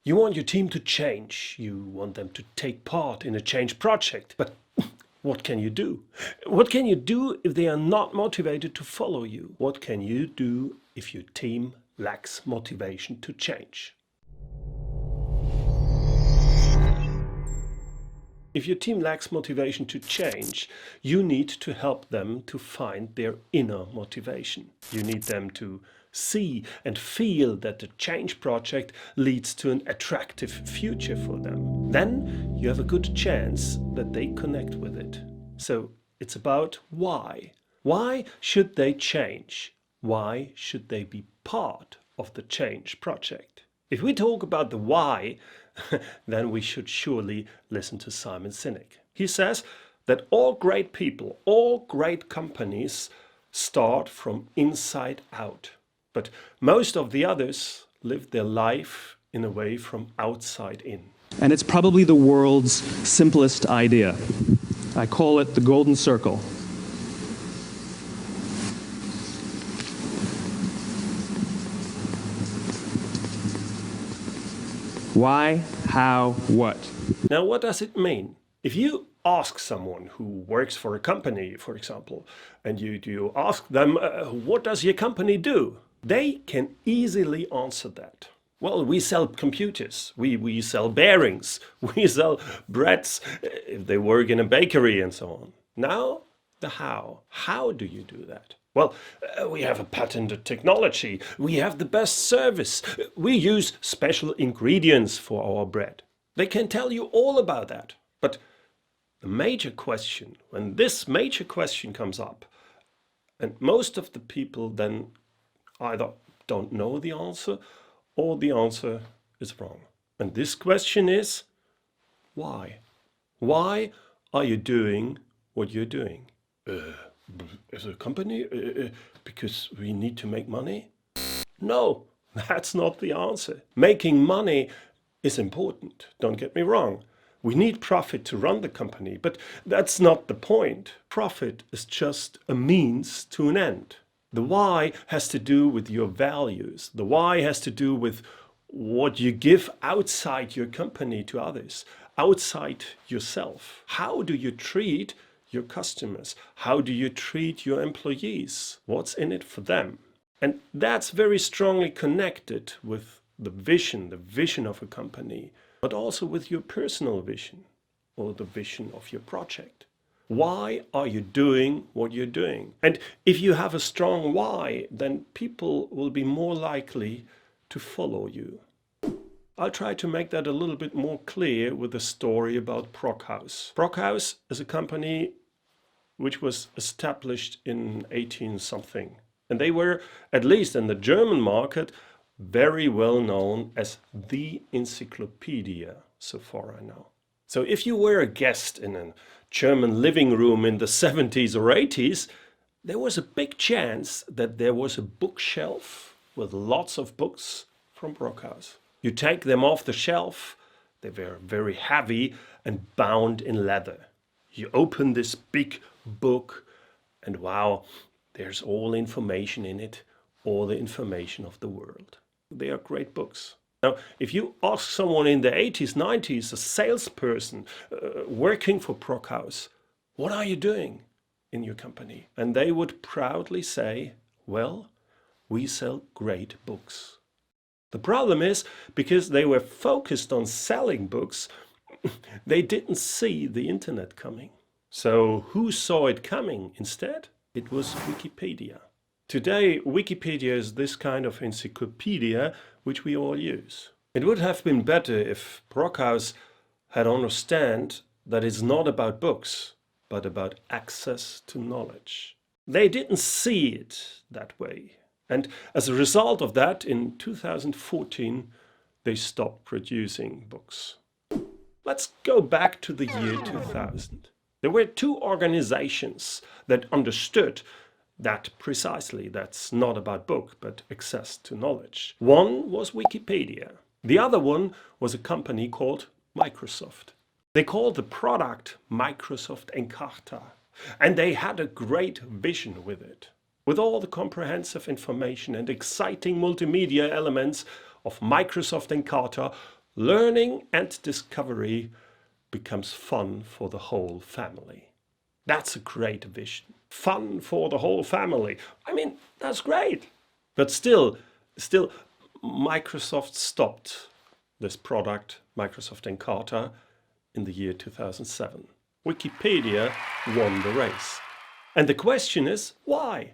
You want your team to change. You want them to take part in a change project. But what can you do? What can you do if they are not motivated to follow you? What can you do if your team lacks motivation to change? If your team lacks motivation to change, you need to help them to find their inner motivation. You need them to see and feel that the change project leads to an attractive future for them. Then you have a good chance that they connect with it. So it's about why. Why should they change? Why should they be part of the change project? If we talk about the why, then we should surely listen to Simon Sinek. He says that all great people, all great companies start from inside out. But most of the others live their life in a way from outside in. And it's probably the world's simplest idea. I call it the golden circle. Why, how, what? Now, what does it mean? If you ask someone who works for a company, for example, and you ask them, what does your company do? They can easily answer that. Well, we sell computers, we sell bearings, we sell breads, if they work in a bakery and so on. Now, the how. How do you do that? Well, we have a patented technology, we have the best service, we use special ingredients for our bread. They can tell you all about that. But the major question, when this major question comes up, and most of the people then either don't know the answer or the answer is wrong. And this question is, why? Why are you doing what you're doing? As a company? Because we need to make money? No, that's not the answer. Making money is important, don't get me wrong. We need profit to run the company, but that's not the point. Profit is just a means to an end. The why has to do with your values. The why has to do with what you give outside your company to others, outside yourself. How do you treat your customers? How do you treat your employees? What's in it for them? And that's very strongly connected with the vision of a company, but also with your personal vision or the vision of your project. Why are you doing what you're doing? And if you have a strong why, then people will be more likely to follow you. I'll try to make that a little bit more clear with a story about Brockhaus. Brockhaus is a company which was established in 18-something. And they were, at least in the German market, very well known as the encyclopedia, so far I know. So if you were a guest in a German living room in the 70s or 80s, there was a big chance that there was a bookshelf with lots of books from Brockhaus. You take them off the shelf, they were very heavy and bound in leather. You open this big book and wow, there's all information in it, all the information of the world. They are great books. Now, if you ask someone in the 80s, 90s, a salesperson working for Brockhaus, what are you doing in your company? And they would proudly say, well, we sell great books. The problem is, because they were focused on selling books, they didn't see the internet coming. So who saw it coming instead? It was Wikipedia. Today, Wikipedia is this kind of encyclopedia which we all use. It would have been better if Brockhaus had understood that it's not about books, but about access to knowledge. They didn't see it that way. And as a result of that, in 2014, they stopped producing books. Let's go back to the year 2000. There were two organizations that understood that precisely, that's not about book, but access to knowledge. One was Wikipedia. The other one was a company called Microsoft. They called the product Microsoft Encarta, and they had a great vision with it. With all the comprehensive information and exciting multimedia elements of Microsoft Encarta, learning and discovery becomes fun for the whole family. That's a great vision. Fun for the whole family. I mean, that's great. But still, Microsoft stopped this product, Microsoft Encarta, in the year 2007. Wikipedia won the race. And the question is, why?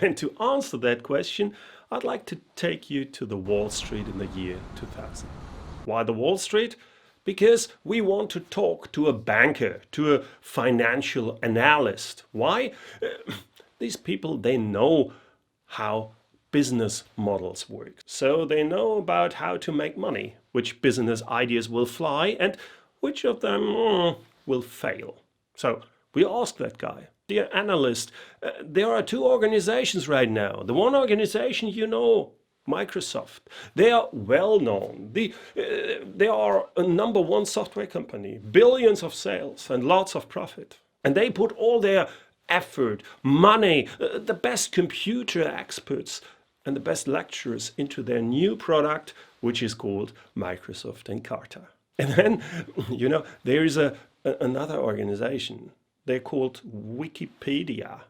And to answer that question, I'd like to take you to the Wall Street in the year 2000. Why the Wall Street? Because we want to talk to a banker, to a financial analyst. Why? These people, they know how business models work. So they know about how to make money, which business ideas will fly and which of them will fail. So we asked that guy, dear analyst, there are two organizations right now. The one organization, you know, Microsoft. They are well known. They are a #1 software company, billions of sales and lots of profit. And they put all their effort, money, the best computer experts and the best lecturers into their new product, which is called Microsoft Encarta. And then, you know, there is another organization. They're called Wikipedia.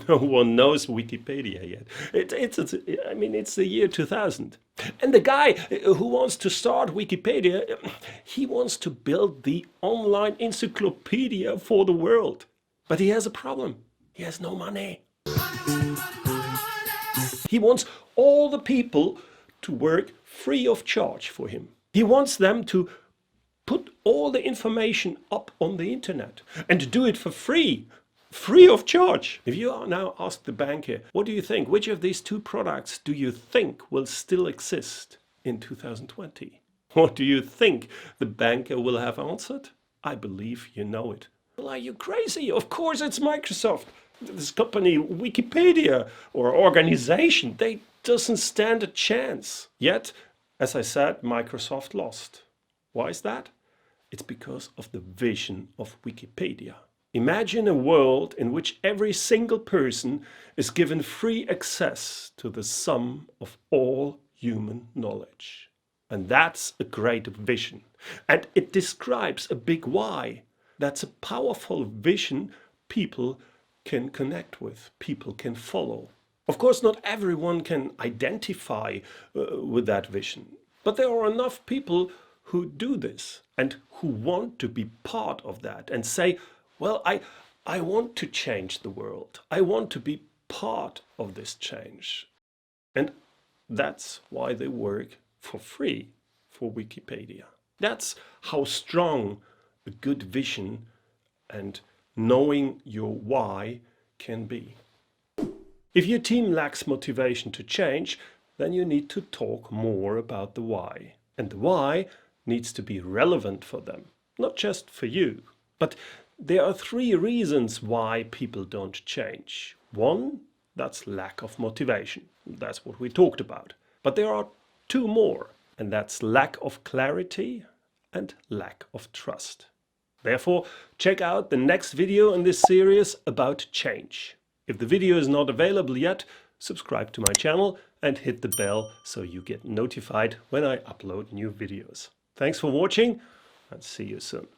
No one knows Wikipedia yet. It's the year 2000. And the guy who wants to start Wikipedia, he wants to build the online encyclopedia for the world. But he has a problem. He has no money. He wants all the people to work free of charge for him. He wants them to put all the information up on the internet and to do it for free of charge. If you are now asked the banker, what do you think? Which of these two products do you think will still exist in 2020? What do you think the banker will have answered? I believe you know it. Well, are you crazy? Of course it's Microsoft. This company, Wikipedia, or organization, they doesn't stand a chance. Yet, as I said, Microsoft lost. Why is that? It's because of the vision of Wikipedia. Imagine a world in which every single person is given free access to the sum of all human knowledge. And that's a great vision. And it describes a big why. That's a powerful vision people can connect with, people can follow. Of course, not everyone can identify with that vision, but there are enough people who do this and who want to be part of that and say, well, I want to change the world. I want to be part of this change. And that's why they work for free for Wikipedia. That's how strong a good vision and knowing your why can be. If your team lacks motivation to change, then you need to talk more about the why. And the why needs to be relevant for them, not just for you. But there are 3 reasons why people don't change. 1, that's lack of motivation. That's what we talked about. But there are 2 more, and that's lack of clarity and lack of trust. Therefore, check out the next video in this series about change. If the video is not available yet, subscribe to my channel and hit the bell so you get notified when I upload new videos. Thanks for watching and see you soon.